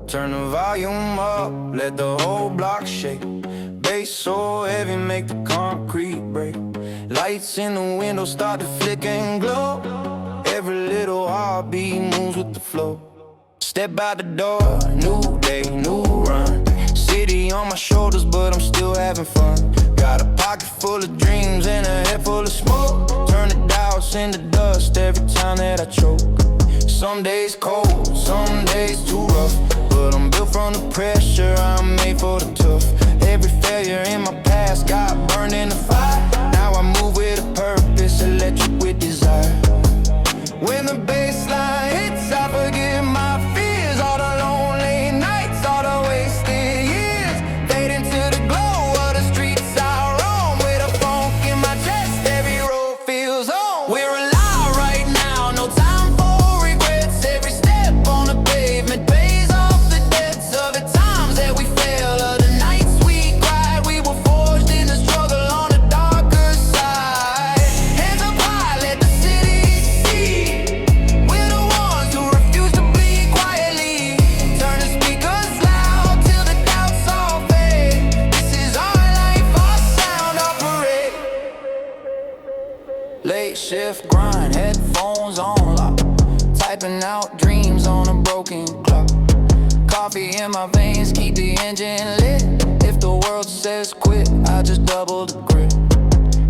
Turn the volume up, let the whole block shake. Bass so heavy, make the concrete break. Lights in the window start to flicker and glow. Every little heartbeat moves with the flow. Step out the door, new day, new run. City on my shoulders, but I'm still having fun. Got a pocket full of dreams and a head full of smoke. Turn the doubts into dust every time that I choke. Some days cold, some days too rough, but I'm built from the pressure, I'm made for the tough. Every failure in my past got burned in the fire. Now I move with a purpose, electric with desire. When the bass line hits, I forget my fears. All the lonely nights, all the wasted years fade into the glow of the streets I roam. With a funk in my chest, every road feels home. We're alive right now, no time for regrets. Every step on the pavement pays off the debts of the times that we failed, of the nights we cried. We were forged in the struggle on the darker side. Hands up high, let the city see. We're the ones who refuse to bleed quietly. Turn the speakers loud till the doubts all fade. This is our life, our sound, our parade. Late shift grind, headphones on lock. Typing out dreams on a broken clock. Coffee in my veins, keep the engine lit. If the world says quit, I just double the grip.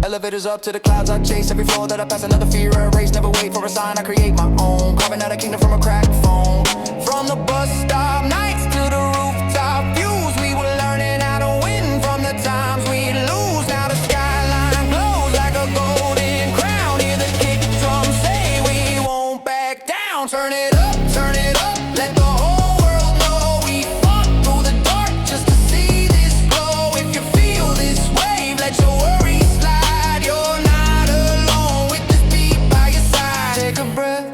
Elevators up to the clouds, I chase every floor that I pass. Another fear erase, never wait for a sign, I create my own. Carving out a kingdom from a cracked phone. From the bus stop nights to the rooftop views, we were learning how to win from the times we lose. Now the skyline glows like a golden crown. Hear the kick drum say we won't back down. Turn it up, let the whole world know we fought through the dark just to see this glow. If you feel this wave, let your worries slide. You're not alone with this beat by your side. Take a breath,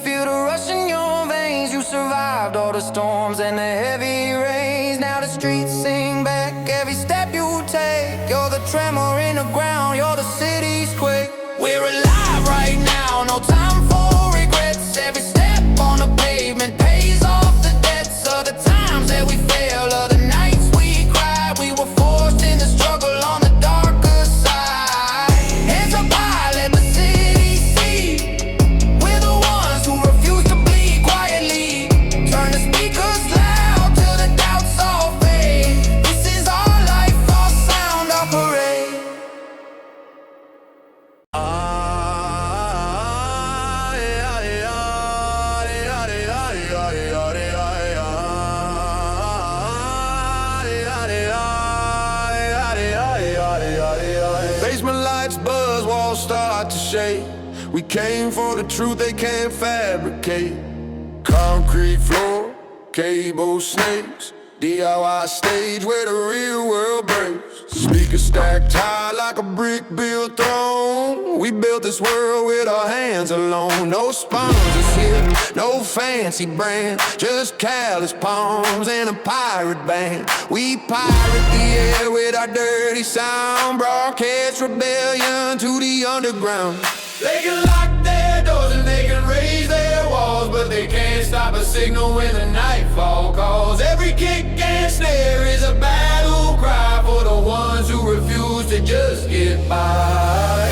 feel the rush in your veins. You survived all the storms and the heavy rains. Now the streets sing back every step you take. You're the tremor in the ground, you're the city's quake. We're alive right now, no time for regrets. Every step on the pavement pays off the debts of the times that we failed, of the nights we cried. We were forced in the struggle on the darker side. Hands up high, let the city see. We're the ones who refuse to bleed quietly. Turn the speakers loud till the doubts all fade. This is our life, our sound, our parade. Basement lights buzz, walls start to shake. We came for the truth they can't fabricate. Concrete floor, cable snakes, DIY stage where the real world breaks. Speakers stacked high like a brick built throne. We built this world with our hands alone. No sponsors here, no fancy brand, just callous palms and a pirate band. We pirate the air with our dirty sound, broadcast rebellion to the underground. They can lock their doors and they can raise their walls, but they can't stop a signal when the nightfall calls. Every kick and snare is a battle cry for the ones who refuse to just get by.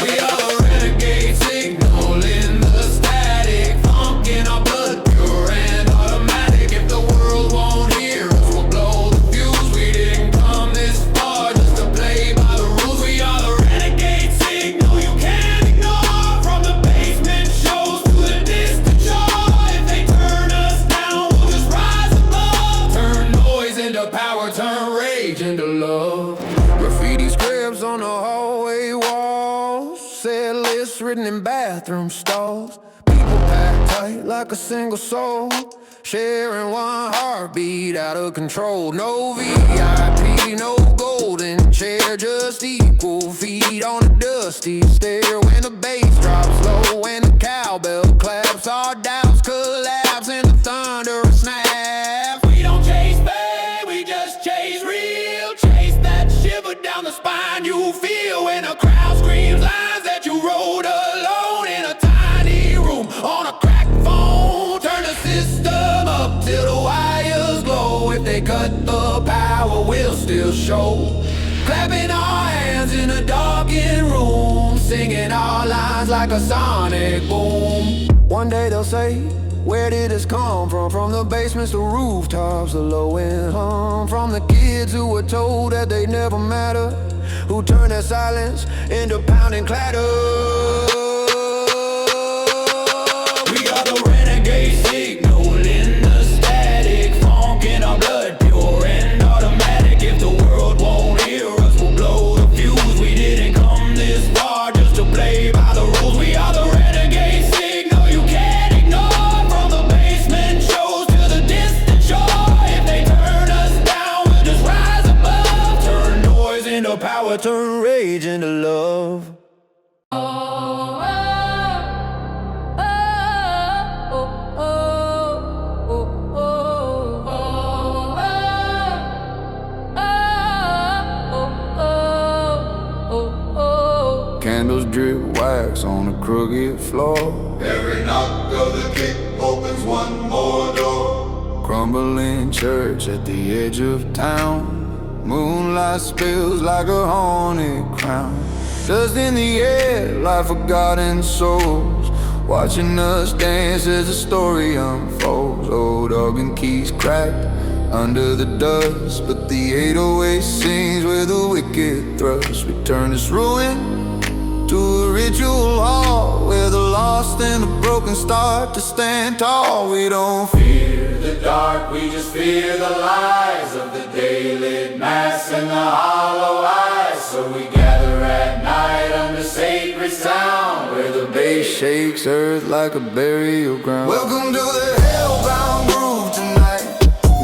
We are the renegade signal in the static, funk in our blood, pure and automatic. If the world won't hear us, we'll blow the fuse. We didn't come this far just to play by the rules. We are the renegade signal you can't ignore. From the basement shows to the distant shore. If they turn us down, we'll just rise above. Turn noise into power, turn rage into love. Graffiti scripts on the hallway walls, set lists written in bathroom stalls. People packed tight like a single soul, sharing one heartbeat out of control. No VIP, no golden chair, just equal feet on a dusty stair. When the bass drops low, when the cowbell claps, our doubts collapse in the thunder of snap. We don't chase fame, we just chase real. Chase that shiver down the spine you feel when a crowd screams lines that you wrote alone in a tiny room on a cracked phone. Turn they cut the power, we'll still show. Clapping our hands in a darkened room, singing our lines like a sonic boom. One day they'll say, where did this come from? From the basements to rooftops, the low end hum. From the kids who were told that they never matter, who turned their silence into pounding clatter. We are the renegade signal in the static, funk in our blood, pure and automatic. If the world won't hear us, we'll blow the fuse. We didn't come this far just to play by the rules. We are the renegade signal you can't ignore. From the basement shows to the distant shore. If they turn us down, we'll just rise above. Turn noise into power, turn rage into love. Candles drip wax on a crooked floor. Every knock of the kick opens one more door. Crumbling church at the edge of town. Moonlight spills like a haunted crown. Dust in the air like forgotten souls, watching us dance as the story unfolds. Old organ keys cracked under the dust, but the 808 sings with a wicked thrust. We turn this ruin to a ritual hall, where the lost and the broken start to stand tall. We don't fear the dark, we just fear the lies of the day-lit mass and the hollow eyes. So we gather at night under sacred sound, where the bass shakes earth like a burial ground. Welcome to the hellbound groove tonight,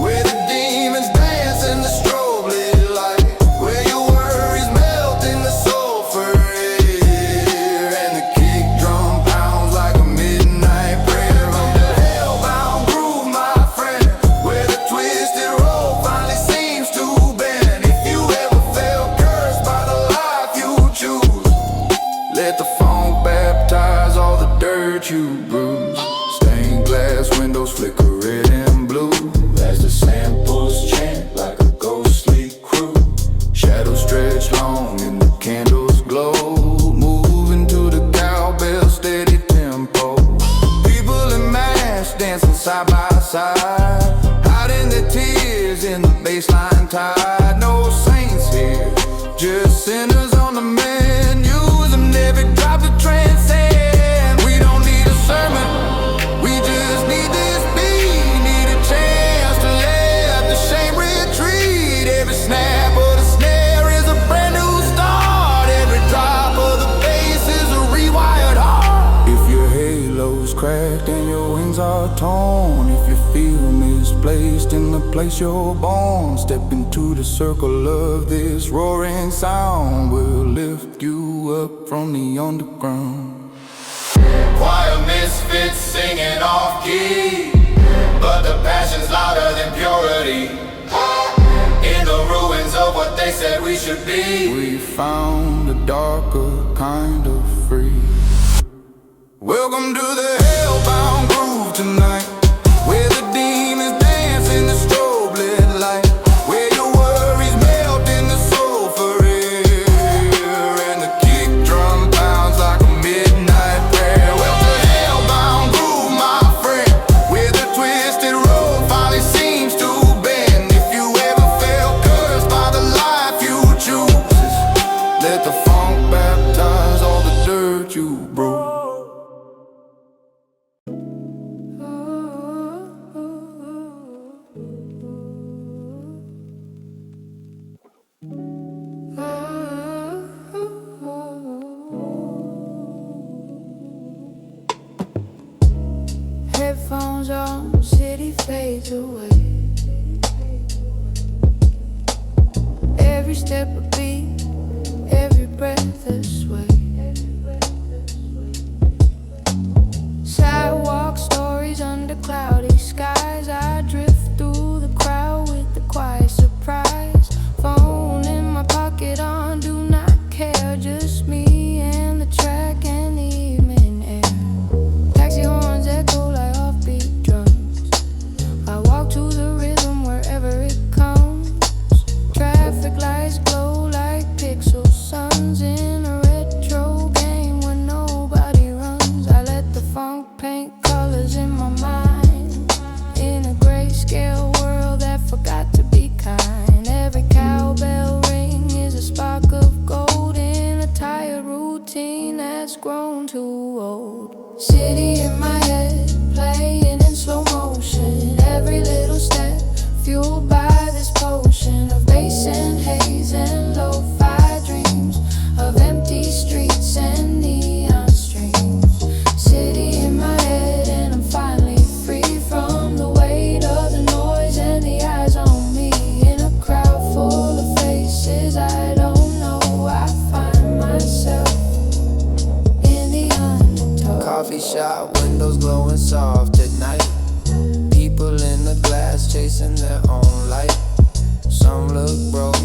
where the demons dance in the strobe lit light, where your worries melt in the sulfur air, and the kick drum pounds like a midnight prayer. On the hellbound groove, my friend, where the twisted road finally seems to bend. If you ever felt cursed by the life you choose, let the funk baptize all the dirt you bruise. Stained glass windows flicker red and blue as the samples chant like a ghostly crew. Shadows stretch long and the candles glow, moving to the cowbell steady tempo. People in mass dancing side by side, hiding their tears in the baseline tide. No saints here, just sinners on the menu. Them never drop to transcend. We don't need a sermon, we just need this beat. Need a chance to let the shame retreat. Every snap of the snare is a brand new start. Every drop of the bass is a rewired heart. If your halo's cracked and your wings are torn, if you feel misplaced in the place you're born, step into the circle of this roaring sound. We'll lift you up from the underground. Choir misfits singing off key, but the passion's louder than purity. In the ruins of what they said we should be, we found a darker kind of free. Welcome to the hellbound groove tonight, where the demons dance in the strobe lit light, where your worries melt in the sulfur air, and the kick drum pounds like a midnight prayer. Well, the hellbound groove, my friend, where the twisted road finally seems to bend. If you ever felt cursed by the life you choose, let the funk baptize all the dirt you broke. Headphones on, city fades away. Every step a beat, every breath a sway. Sidewalk stories under cloudy skies. I drift through the crowd with the quiet surprise. Phone in my pocket on do not care, just me and the track and the evening air. Taxi horns echo like offbeat drums. I walk to the rhythm wherever it fueled by this potion of bass and haze and lo-fi dreams of empty streets and neon streams. City in my head and I'm finally free from the weight of the noise and the eyes on me. In a crowd full of faces I don't know, I find myself in the undertow. Coffee shop windows glowing soft at night. People in the glass chasing their own light. Some look broke,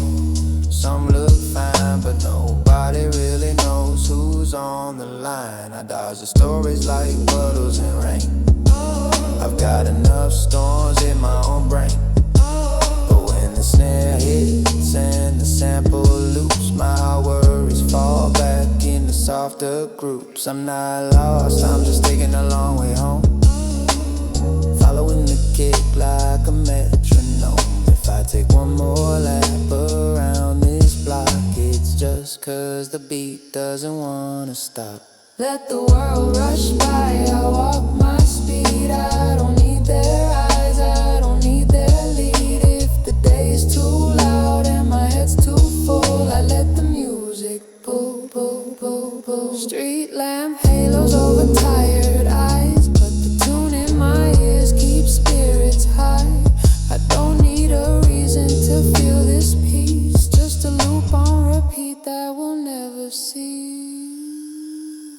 some look fine, but nobody really knows who's on the line. I dodge the stories like puddles in rain. I've got enough storms in my own brain, but when the snare hits and the sample loops, my worries fall back into softer groups. I'm not lost, I'm just taking a long way home, following the kick like a metronome. If I take one more lap around this block, it's just 'cause the beat doesn't wanna stop. Let the world rush by, I walk my speed. I don't need their eyes, I don't need their lead. If the day is too loud and my head's too full, I let the music pull, pull, pull, pull. Street lamp halos over tired eyes, but the tune in my ears keeps spirits high. I don't need a reason to feel this peace, just a loop on repeat that will never cease.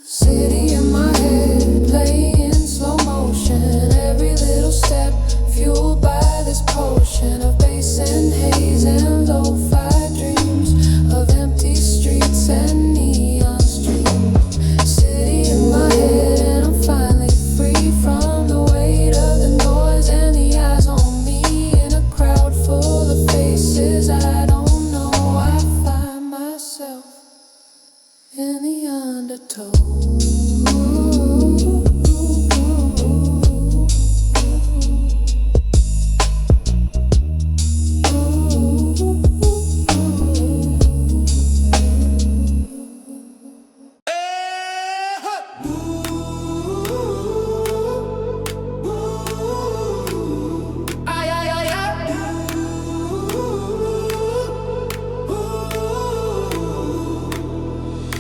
City in my head, playing slow motion. Every little step fueled by this potion of bass and haze and lo-fi dreams of empty streets and neon streams. City in my head and I'm finally free from the weight of the noise and the eyes on me. In a crowd full of faces I don't know, I find myself in the undertow.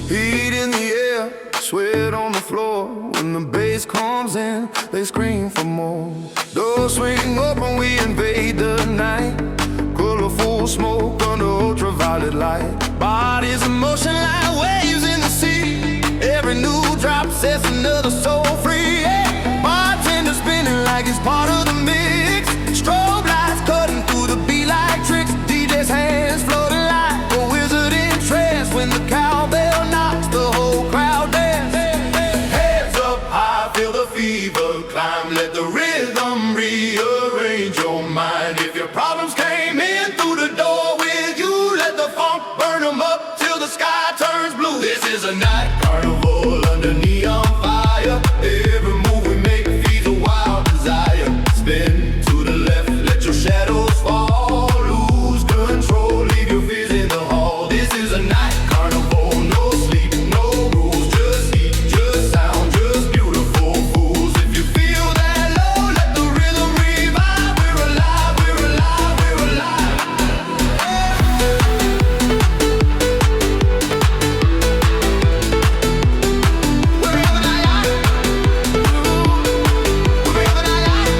Heat in the air, sweat on the floor. When the bass comes in, they scream for more. Doors swing open, we invade the night. Colorful smoke under ultraviolet light. Bodies in motion like waves in the sea. Every new drop sets another soul free. Hey, bartender spinning like it's part of the mix. Strobe lights cutting through the beat like tricks. DJ's hands floating like a wizard in trance. When the cowbell knocks, the whole crowd dance. Hands up high, feel the fever climb. Let the rhythm rearrange your mind. If your problems came in through the door with you, let the funk burn them up till the sky turns blue. This is a night carnival under neon fire. Every move we make feeds a wild desire. Spin to the left, let your shadows fall. Lose control, leave your fears in the hall. This is a night carnival, no sleep, no rules. Just heat, just sound, just beautiful fools. If you feel that low, let the rhythm revive. We're alive, we're alive, we're alive. Wherever I am, wherever I am.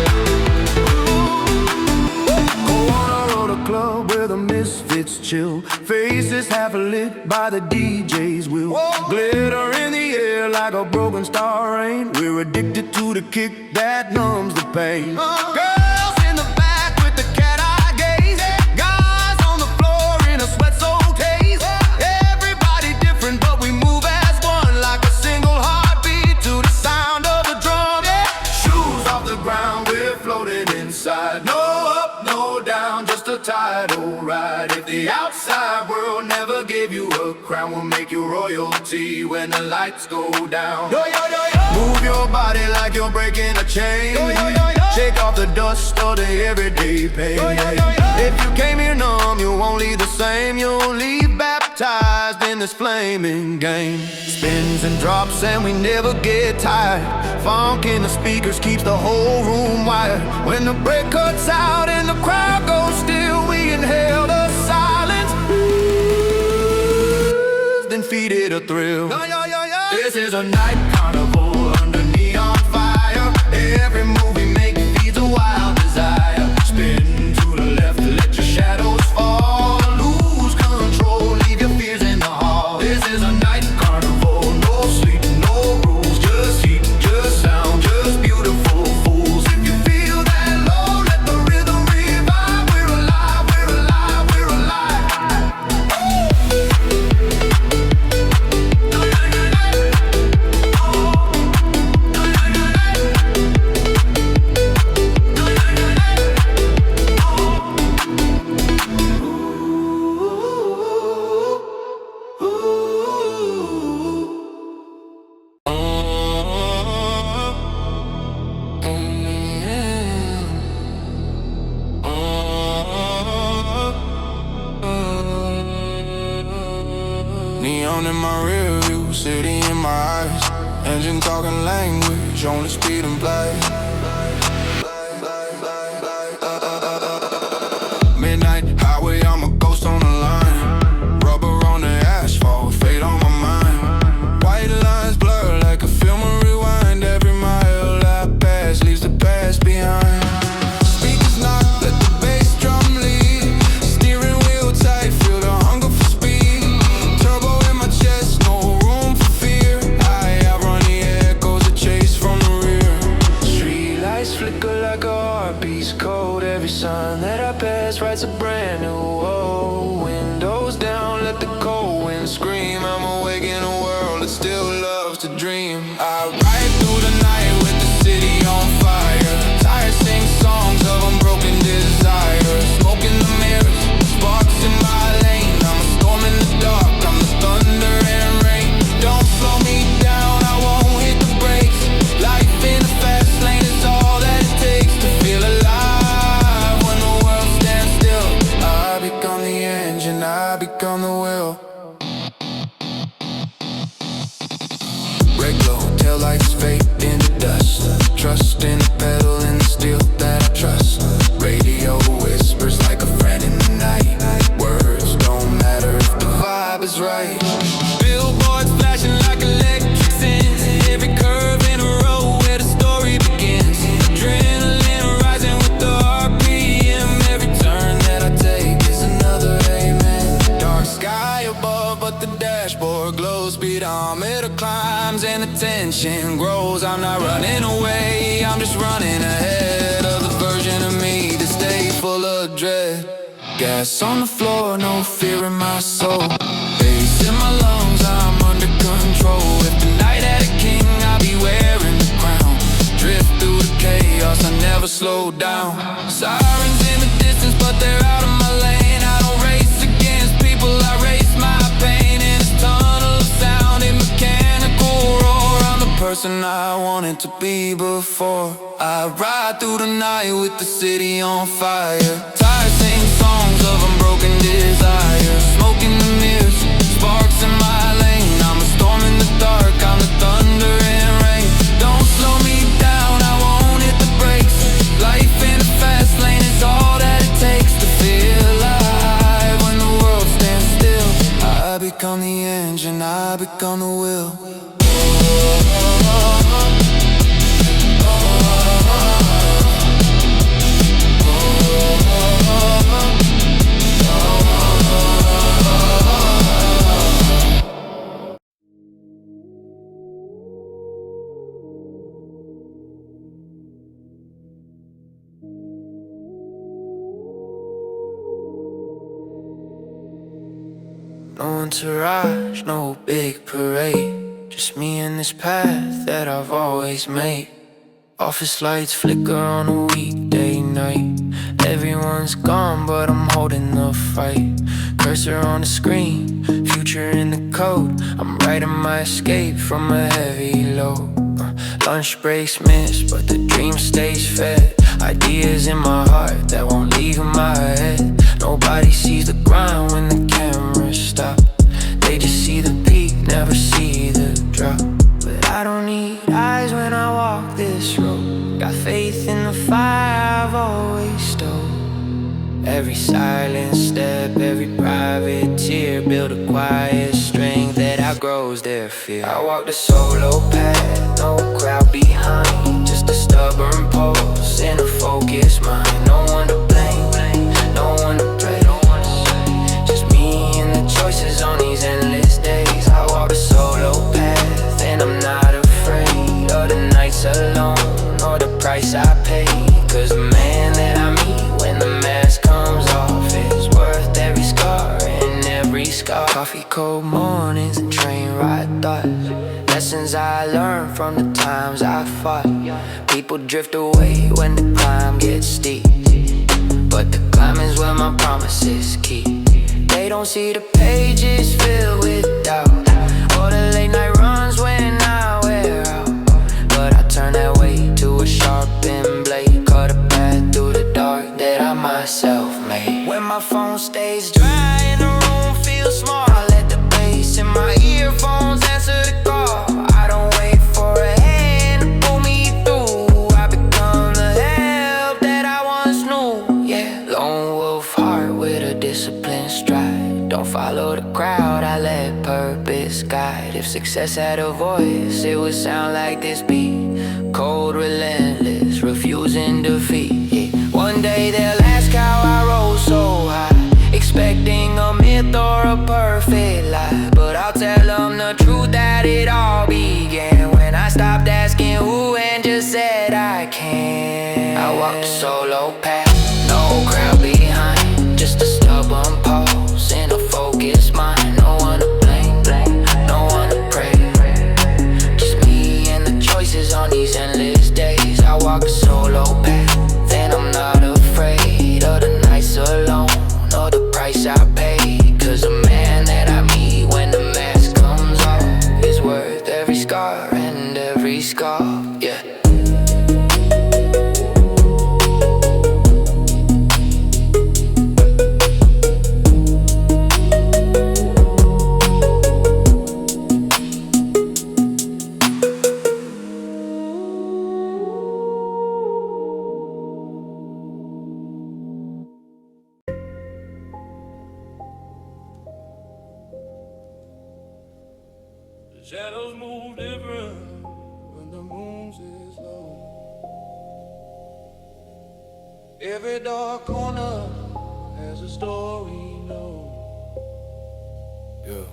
Go on a road, a club where the misfits chill. Faces half lit by the DJ's wheel. Glitter in the air like a broken star rain. We're addicted to the kick that numbs the pain. Girls in the back with the cat-eye gaze. Guys on the floor in a sweat so taste. Everybody different but we move as one, like a single heartbeat to the sound of the drum. Shoes off the ground, we're floating inside. No up, no down, just a tidal ride. If the outside world never gave you a crown, we'll make you royalty when the lights go down. Yo, yo, yo, yo. Move your body like you're breaking a chain. Yo, yo, yo, yo. Shake off the dust of the everyday pain. Yo, yo, yo, yo. If you came here numb, you won't leave the same. You'll leave baptized in this flaming game. Spins and drops and we never get tired. Funk in the speakers keeps the whole room wired. When the break cuts out and the crowd goes still, feet it a thrill. This is a night carnival under neon fire. Every move we make feeds a wild desire. Spin to the left, let your shadows fall. Lose control, leave your fears in the hall. This is a night carnival, no sleep, no rules. Just heat, just sound, just beautiful fools. If you feel that low, let the rhythm revive. We're alive, we're alive, we're alive. Neon in my rear view, city in my eyes. Engine talking language, only speed and play. Midnight highway, I'm a ghost on the line. Rubber on the asphalt, fate on my mind. White lines blur like a film and rewind. Every mile I pass leaves the past behind. Speakers knock, let the bass drum lead. Steering wheel tight, feel the hunger for speed. Turbo in my chest, no room for fear. I outrun the echoes that chase from the rear. Street lights flicker like a heartbeat's cold. Every sign that I pass writes a brand new woe. Windows down, let the cold wind scream. I'm awake in a world that still loves to dream. I ride through the night with the city on fire. Tired sing songs of unbroken desire. Smoke in the mirrors, sparks in my lane. I'm a storm in the dark, I'm the thunder and rain. Don't slow me down, I won't hit the brakes. Life in a fast lane is all that it takes to feel alive. When the world stands still, I become the engine, I become the wheel. Red glow, taillights fade into dust. Trust in the pedal and the steel that I trust. Radio whispers like a friend in the night. Words don't matter if the vibe is right. Billboards flashing like electric sense. Every curve in a row where the story begins. Adrenaline rising with the RPM. Every turn that I take is another amen. Dark sky above, but the dashboard glows. Speedometer climbs and the tension grows. I'm not running away, I'm just running ahead of the version of me that stay full of dread. Gas on the floor, no fear in my soul. Bass in my lungs, I'm under control. If the night had a king, I'd be wearing the crown. Drift through the chaos, I never slow down. Sirens in the distance, but they're out of my lane. I don't race against people, I race my pain. In this tunnel of sound, a mechanical roar. I'm the person I wanted to be before. I ride through the night with the city on fire. Tired sing songs of unbroken desire. Smoke in the mirrors, sparks in my lane. I'm a storm in the dark, I'm the thunder and rain. Don't slow me down, I won't hit the brakes. Life in a fast lane is all that it takes to feel alive. When the world stands still, I become the engine, I become the wheel. No entourage, no big parade. Just me and this path that I've always made. Office lights flicker on a weekday night. Everyone's gone, but I'm holding the fight. Cursor on the screen, future in the code. I'm writing my escape from a heavy load. Lunch breaks missed, but the dream stays fed. Ideas in my heart that won't leave my head. Nobody sees the grind when the cameras stop. They just see the peak, never see the drop. But I don't need eyes when I walk this road. Got faith in the fire I've always stole. Every silent step, every private tear, build a quiet strength that outgrows their fear. I walk the solo path, no crowd behind, just a stubborn pulse and a focused mind. No one to blame, no one to pray, just me and the choices on these endless days. I walk the solo path and I'm not afraid of the nights alone or the price I pay. Cause the man that I meet when the mask comes off is worth every scar and every scar. Coffee, cold mornings and train ride thoughts, lessons I learned from the times I fought. People drift away when the climb gets steep, but the climb is where my promises keep. They don't see the pages filled with doubt, or the late night runs when I wear out. But I turn that weight to a sharpened blade, cut a path through the dark that I myself made. When my phone stays dry and the room feels small, I let the bass in my earphones answer the call. I don't wait for a hand to pull me through, I become the help that I once knew. Yeah, lone wolf heart with a disciplined stride. Don't follow the crowd, I let purpose guide. If success had a voice, it would sound like this beat. Cold, relentless, refusing defeat, yeah. One day they'll ask how I rose so high, expecting a myth or a perfect lie. But I'll tell them the truth, that it all began when I stopped asking who and just said I can. I walked a solo path, no crowd behind, just a stubborn pulse and a focused mind. No one to blame, no one to pray, just me and the choices on these endless days. I walk a solo path, then I'm not afraid of the nights alone or the price I pay. Cause the man that I meet when the mask comes off is worth every scar and every scar, yeah. Shadows move different when the moon is low. Every dark corner has a story, yeah.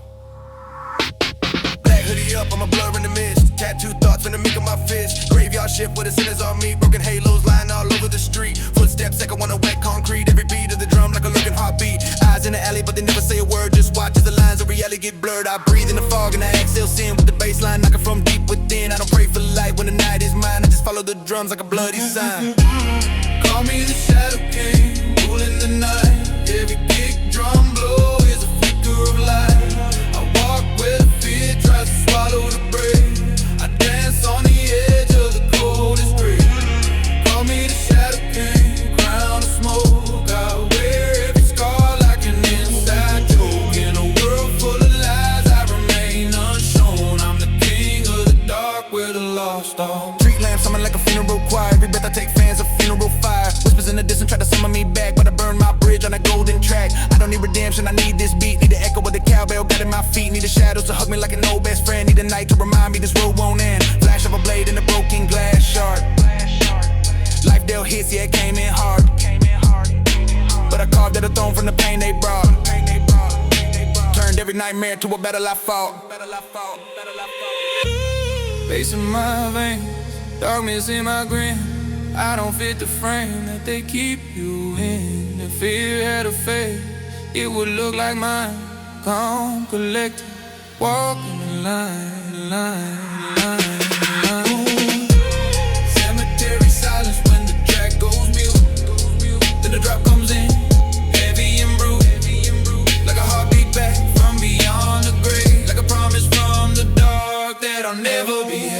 Black hoodie up, I'm a blur in the mist. Tattooed thoughts in the mink of my fist. Graveyard shift with the sinners on me. Broken halos lying all over the street. Footsteps echo on the wet concrete. Every beat of the drum like a looking heartbeat. Eyes in the alley but they never say a word. Just watch as the lines of reality get blurred. I breathe in the fog and I exhale sin with the bass line knocking from deep within. I don't pray for light when the night is mine. I just follow the drums like a bloody sign. Call me the Shadow King, ruling the night. Every kick drum blow is a flicker of light. I walk where the fear tries to swallow the brain. I dance on the edge of the coldest grave. Call me the Shadow King, crown of smoke. I wear every scar like an inside joke. In a world full of lies, I remain unshown. I'm the king of the dark where the lost are. Street lamps summon like a funeral choir. Every breath I take fans of funeral fire. Whispers in the distance try to summon me back, but I burn my bridge on a golden track. I don't need redemption, I need this beat. Need the echo of the cowbell guiding my feet. Need the shadows to hug me like an old best friend. Need the night to remind me this road won't end. Flash of a blade in a broken glass shard. Life dealt hits, yeah, it came in hard. But I carved at a throne from the pain they brought. Turned every nightmare to a battle I fought. Bass in my veins, darkness in my grin. I don't fit the frame that they keep you in. If fear had a face, it would look like mine. Calm, collected, walking the line. Cemetery silence when the track goes mute. Then the drop comes in, heavy and bruised, like a heartbeat back from beyond the grave. Like a promise from the dark that I'll never be.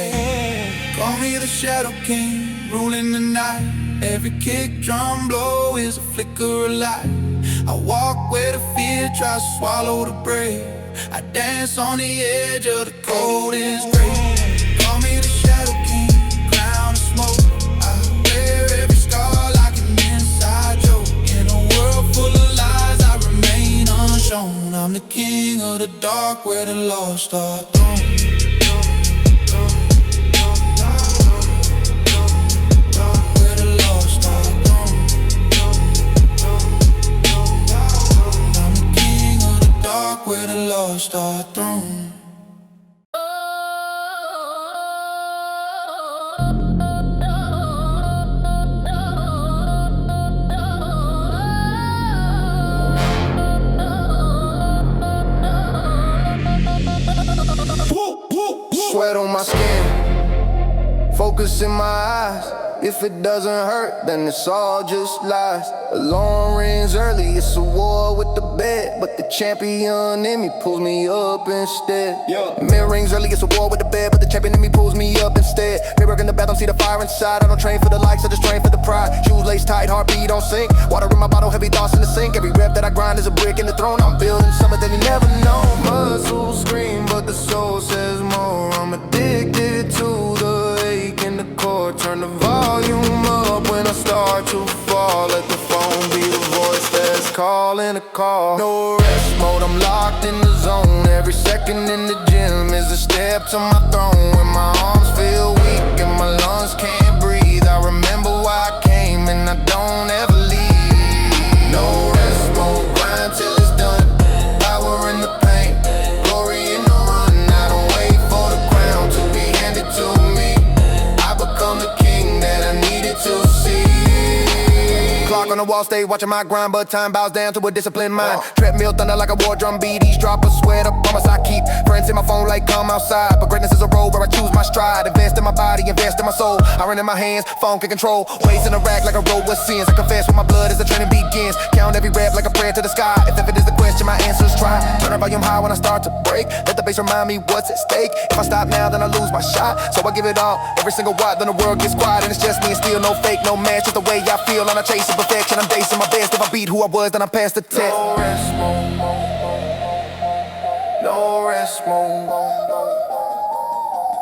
Call me the Shadow King, ruling the night. Every kick drum blow is a flicker of light. I walk where the fear tries to swallow the brave. I dance on the edge of the coldest grave. Call me the Shadow King, crown of smoke. I wear every scar like an inside joke. In a world full the king of the dark where the lost are thrown. Where the lost are thrown. I'm the king of the dark where the lost are thrown. Sweat on my skin, focus in my eyes. If it doesn't hurt, then it's all just lies. Alarm rings early, it's a war with the bed, but the champion in me pulls me up instead. Mirror rings early, it's a war with the bed, but the champion in me pulls me up instead. Mirror in the bathroom, see the fire inside. I don't train for the likes, I just train for the pride. Shoes laced tight, heartbeat on sync. Water in my bottle, heavy thoughts in the sink. Every rep that I grind is a brick in the throne. I'm building something that you never know. Muscles scream, but the soul says more. I'm addicted to the ache in the core. Turn the volume up when I start to fall. Let the phone be the voice that's calling a call. No rest mode, I'm locked in the zone. Every second in the gym is a step to my throne. When my arms feel weak and my lungs can't breathe, I remember why I came and I don't ever leave. No rest mode, grind till it's done. Power in the pain, glory in the run. I don't wait for the crown to be handed to me. I become the king that I needed to see. Clock on the wall, stay watching my grind, but time bows down to a disciplined mind. Treadmill thunder like a war drum beat. Each drop of sweat, a promise I keep. Friends in my phone like come outside, but greatness is a road where I choose my stride. Invest in my body, invest in my soul. Iron in my hands, phone can control. Waist in a rack like a road with sins. I confess when my blood as the training begins. Count every rep like a prayer to the sky. If it is the question, my answer's try. Turn the volume high when I start to break. Let the bass remind me what's at stake. If I stop now, then I lose my shot. So I give it all, every single watt. Then the world gets quiet and it's just me and still no fake, no match. Just the way I feel and I chase it perfection. I'm dacing my best. If I beat who I was, then I'm past the test. No rest mode. No rest mode.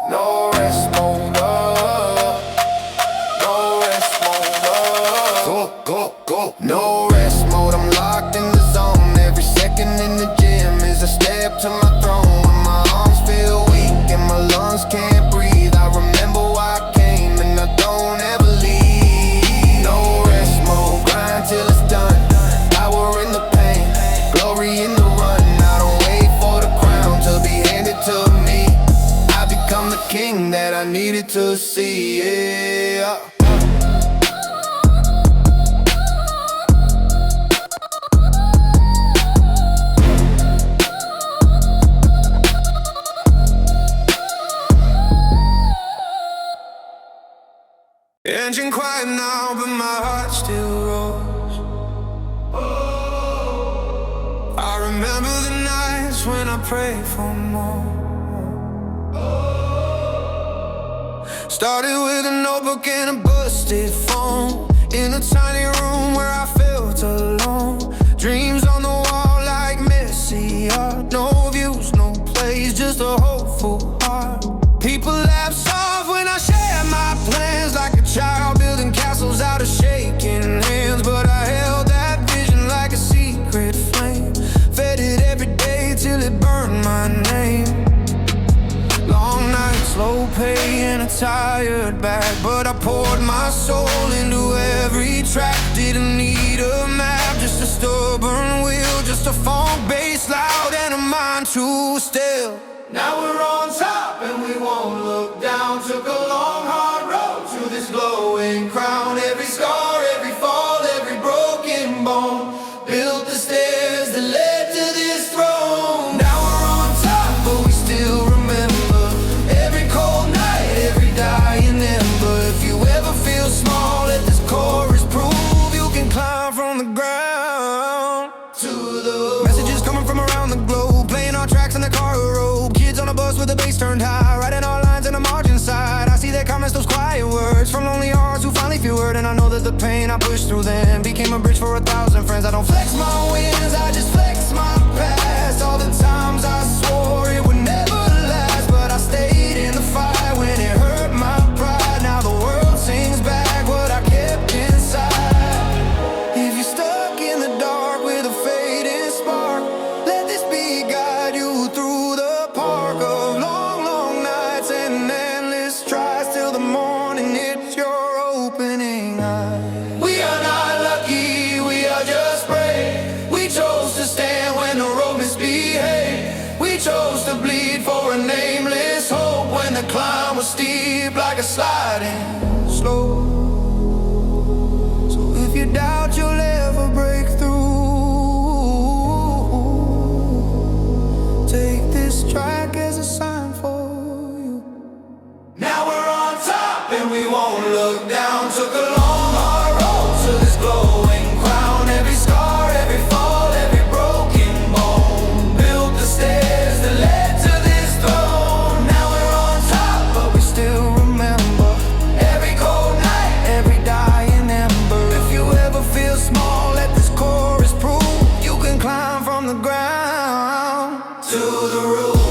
No rest mode. No rest mode. Go, go, go. No rest mode. I'm locked in the zone. Every second in the gym is a step to my throne. When my arms feel weak and my lungs can't breathe, I remember why I came and I don't ever leave. No rest mode. Grind till it's done. Power in the pain, glory in the run. I don't wait for the crown to be handed to me. I become the king that I needed to see, yeah. Engine quiet now, but my heart still rolls. I remember the nights when I prayed for more. Started with a notebook and a busted phone, in a tiny room where I felt alone. Dreams on the wall like messy art. No views, no place, just a hopeful heart. People laugh soft when I share my plans, like a child building castles out of shaking hands. But I held that vision like a secret flame, fed it every day till it burned my name. Long nights, low pay and a tired back, but I poured my soul into every track. Didn't need a map, just a stubborn will, just a funk bass loud and a mind too still. Now we're on top and we won't look down. Took a long hard road to this glowing crown. Every scar, every fall, every broken bone built the stairs that led to this throne. Now we're on top but we still remember every cold night, every dying ember. If you ever feel small, let this chorus prove you can climb from the ground to the messages coming from around the globe, playing our tracks in the car road. On a bus with the bass turned high, writing all lines in the margin side. I see their comments, those quiet words from lonely hearts who finally feel word. And I know that the pain I pushed through then became a bridge for 1,000 friends. I don't flex my wins, I just flex my past. All the times I swore it would never last, but I stayed in the fight when it hurt my pride. Now the world sings back what I kept inside. If you're stuck in the dark with a fading spark, let this be was steep like a sliding slope. So if you doubt you'll ever break through, take this track as a sign for you. Now we're on top and we won't look down. Took a long hard road to this glowing crown. Every scar, every fall, every broken bone built the stairs that led to this throne. Now we're on top but we still remember every cold night, every dying ember. If you ever feel small, let this chorus prove you can climb from the ground to the roof.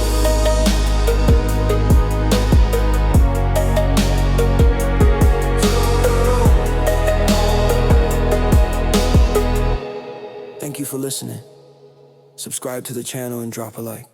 Thank you for listening. Subscribe to the channel and drop a like.